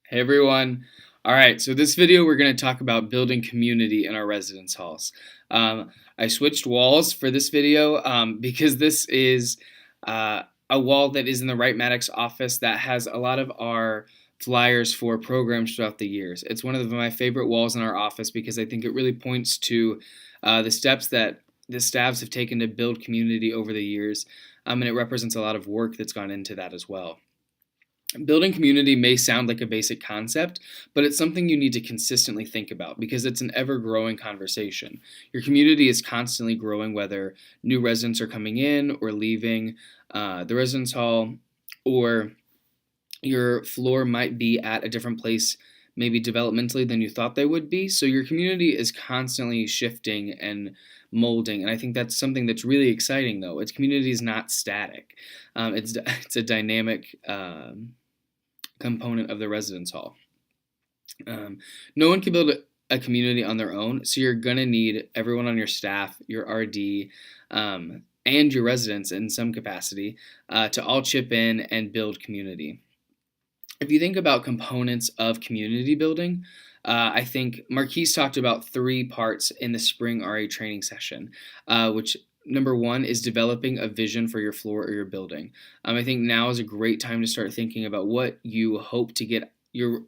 Hey everyone. All right, so this video we're going to talk about building community in our residence halls. I switched walls for this video because this is a wall that is in the Wright Maddox office that has a lot of our flyers for programs throughout the years. It's one of my favorite walls in our office because I think it really points to the steps that the staffs have taken to build community over the years, and it represents a lot of work that's gone into that as well. Building community may sound like a basic concept, but it's something you need to consistently think about because it's an ever growing conversation. Your community is constantly growing, whether new residents are coming in or leaving the residence hall, or your floor might be at a different place, maybe developmentally, than you thought they would be. So your community is constantly shifting and molding, and I think that's something that's really exciting. Though its community is not static; it's a dynamic component of the residence hall. No one can build a community on their own, so you're gonna need everyone on your staff, your RD, and your residents in some capacity to all chip in and build community. If you think about components of community building, I think Marquise talked about three parts in the spring RA training session, which number one is developing a vision for your floor or your building. I think now is a great time to start thinking about what you hope to get your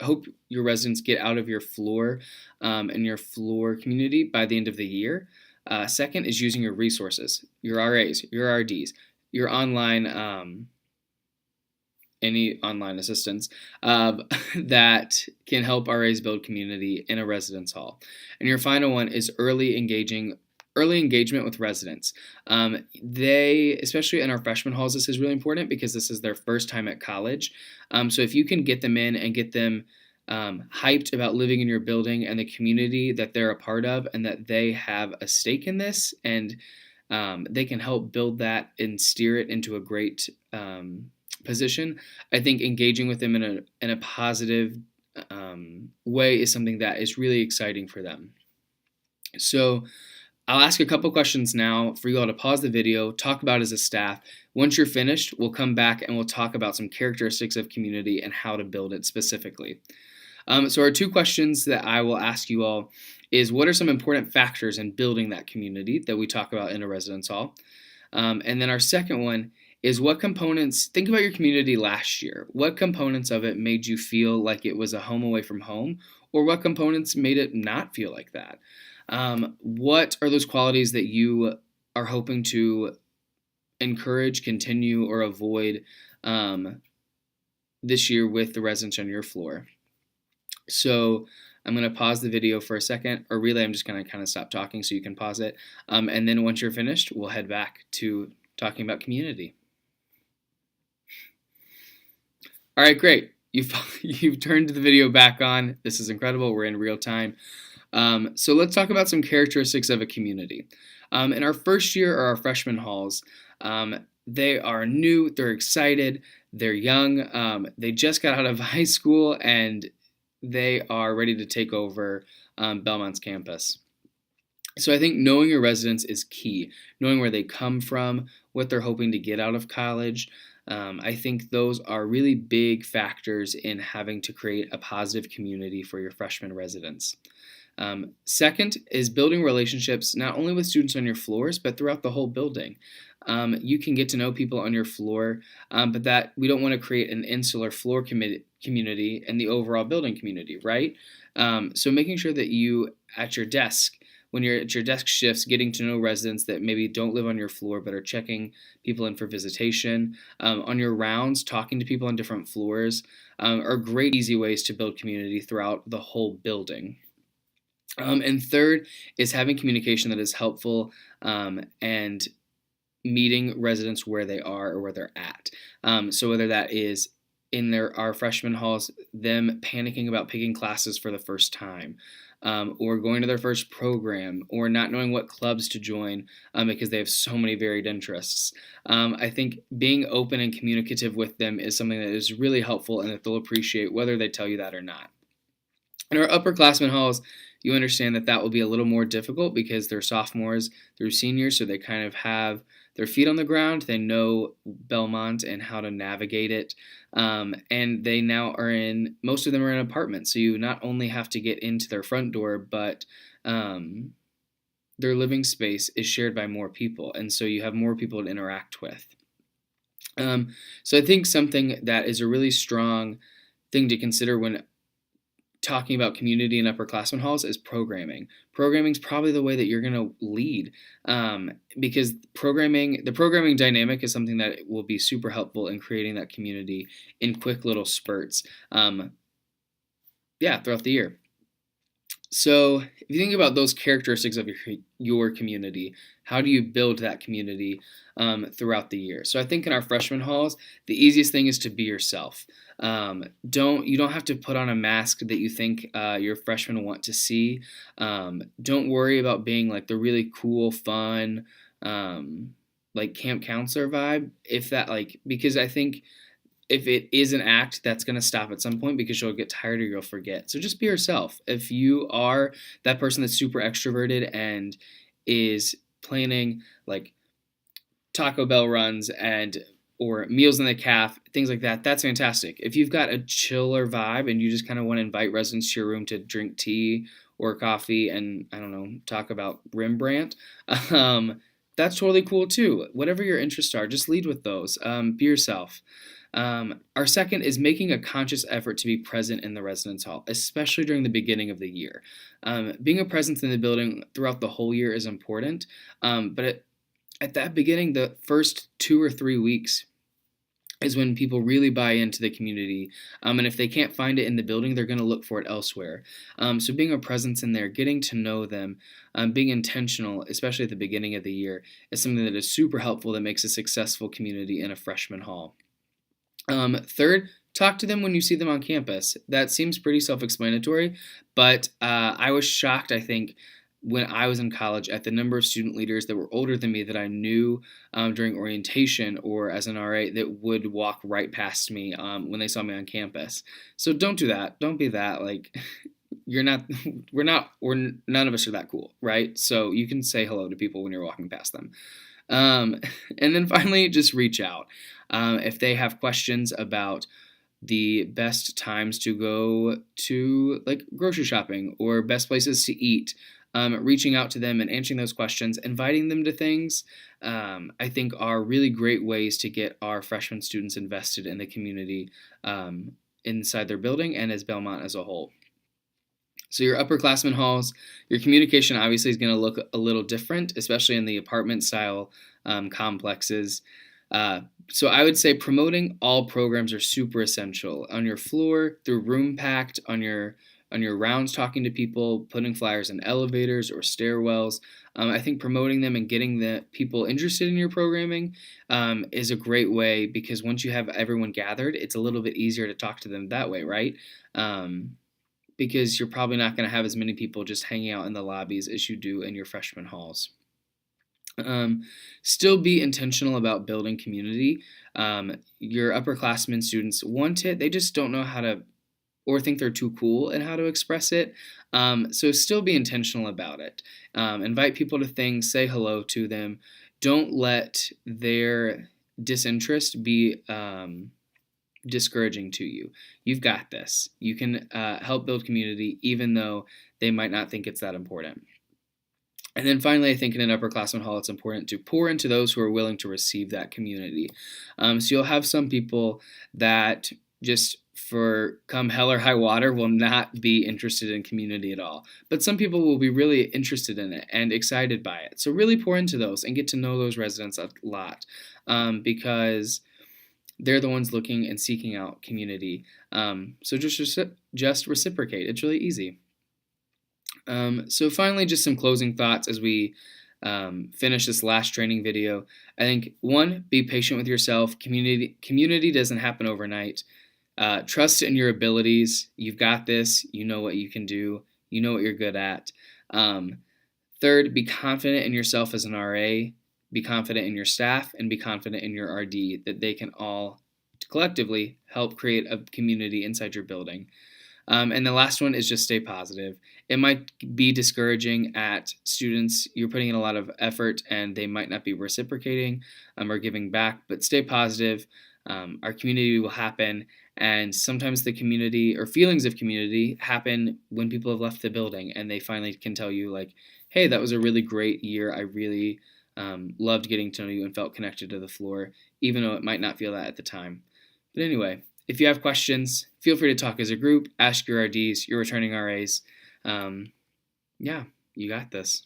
residents get out of your floor and your floor community by the end of the year. Second is using your resources, your RAs, your RDs, your online any online assistance that can help RAs build community in a residence hall. And your final one is early engagement with residents. They, especially in our freshman halls, this is really important because this is their first time at college. So if you can get them in and get them hyped about living in your building and the community that they're a part of, and that they have a stake in this, and they can help build that and steer it into a great position, I think engaging with them in a positive way is something that is really exciting for them. So I'll ask a couple questions now for you all to pause the video, talk about as a staff. Once you're finished, we'll come back and we'll talk about some characteristics of community and how to build it specifically. So our two questions that I will ask you all is, what are some important factors in building that community that we talk about in a residence hall? And then our second one is, what components, think about your community last year. What components of it made you feel like it was a home away from home, or what components made it not feel like that? What are those qualities that you are hoping to encourage, continue, or avoid this year with the residents on your floor? So I'm going to pause the video for a second, or really I'm just going to kind of stop talking so you can pause it. And then once you're finished, we'll head back to talking about community. All right, great. You've turned the video back on. This is incredible. We're in real time. So let's talk about some characteristics of a community. In our first year or our freshman halls, they are new, they're excited, they're young, they just got out of high school, and they are ready to take over Belmont's campus. So I think knowing your residents is key. Knowing where they come from, what they're hoping to get out of college. I think those are really big factors in having to create a positive community for your freshman residents. Second is building relationships not only with students on your floors, but throughout the whole building. You can get to know people on your floor, but that we don't want to create an insular floor community and the overall building community, right? So making sure that you, at your desk, when you're at your desk shifts, getting to know residents that maybe don't live on your floor but are checking people in for visitation, on your rounds, talking to people on different floors, are great, easy ways to build community throughout the whole building. And third is having communication that is helpful and meeting residents where they are or where they're at. So whether that is in our freshman halls, them panicking about picking classes for the first time, or going to their first program, or not knowing what clubs to join because they have so many varied interests. I think being open and communicative with them is something that is really helpful and that they'll appreciate whether they tell you that or not. In our upperclassmen halls, you understand that will be a little more difficult because they're sophomores through seniors, so they kind of have their feet on the ground. They know Belmont and how to navigate it. And they now are most of them are in apartments. So you not only have to get into their front door, but their living space is shared by more people. And so you have more people to interact with. So I think something that is a really strong thing to consider when talking about community and upperclassmen halls is programming. Programming is probably the way that you're going to lead, because the programming dynamic is something that will be super helpful in creating that community in quick little spurts, throughout the year. So if you think about those characteristics of your community, how do you build that community throughout the year? So I think in our freshman halls, the easiest thing is to be yourself. You don't have to put on a mask that you think your freshmen want to see. Don't worry about being like the really cool, fun, like camp counselor vibe. Because I think if it is an act, that's going to stop at some point because you'll get tired or you'll forget. So just be yourself. If you are that person that's super extroverted and is planning like Taco Bell runs or meals in the caf, things like that, that's fantastic. If you've got a chiller vibe and you just kind of want to invite residents to your room to drink tea or coffee and, I don't know, talk about Rembrandt, that's totally cool too. Whatever your interests are, just lead with those. Be yourself. Our second is making a conscious effort to be present in the residence hall, especially during the beginning of the year. Being a presence in the building throughout the whole year is important, but at that beginning, the first 2 or 3 weeks is when people really buy into the community, and if they can't find it in the building, they're going to look for it elsewhere. So being a presence in there, getting to know them, being intentional, especially at the beginning of the year, is something that is super helpful that makes a successful community in a freshman hall. Third, talk to them when you see them on campus. That seems pretty self-explanatory, but I was shocked, I think, when I was in college at the number of student leaders that were older than me that I knew during orientation or as an RA that would walk right past me when they saw me on campus. So don't do that. Don't be that. Like, none of us are that cool, right? So you can say hello to people when you're walking past them. And then finally, just reach out. If they have questions about the best times to go to like grocery shopping or best places to eat, reaching out to them and answering those questions, inviting them to things, I think are really great ways to get our freshman students invested in the community inside their building and as Belmont as a whole. So your upperclassmen halls, your communication obviously is going to look a little different, especially in the apartment style complexes. So I would say promoting all programs are super essential. On your floor, through Room Pact, on your rounds talking to people, putting flyers in elevators or stairwells. I think promoting them and getting the people interested in your programming is a great way, because once you have everyone gathered, it's a little bit easier to talk to them that way, right? Because you're probably not going to have as many people just hanging out in the lobbies as you do in your freshman halls. Still be intentional about building community. Your upperclassmen students want it, they just don't know how to, or think they're too cool and how to express it. So still be intentional about it. Invite people to things, say hello to them. Don't let their disinterest be discouraging to you. You've got this. You can help build community even though they might not think it's that important. And then finally, I think in an upperclassmen hall, it's important to pour into those who are willing to receive that community. So you'll have some people that just for come hell or high water will not be interested in community at all. But some people will be really interested in it and excited by it. So really pour into those and get to know those residents a lot, because they're the ones looking and seeking out community. So just reciprocate. It's really easy. So finally, just some closing thoughts as we finish this last training video. I think, one, be patient with yourself. Community doesn't happen overnight. Trust in your abilities. You've got this. You know what you can do. You know what you're good at. Third, be confident in yourself as an RA. Be confident in your staff and be confident in your RD that they can all collectively help create a community inside your building. And the last one is just stay positive. It might be discouraging at students. You're putting in a lot of effort and they might not be reciprocating or giving back, but stay positive. Our community will happen. And sometimes the community or feelings of community happen when people have left the building and they finally can tell you, like, hey, that was a really great year. I really loved getting to know you and felt connected to the floor, even though it might not feel that at the time. But anyway, if you have questions, feel free to talk as a group, ask your RDs, your returning RAs. Yeah, you got this.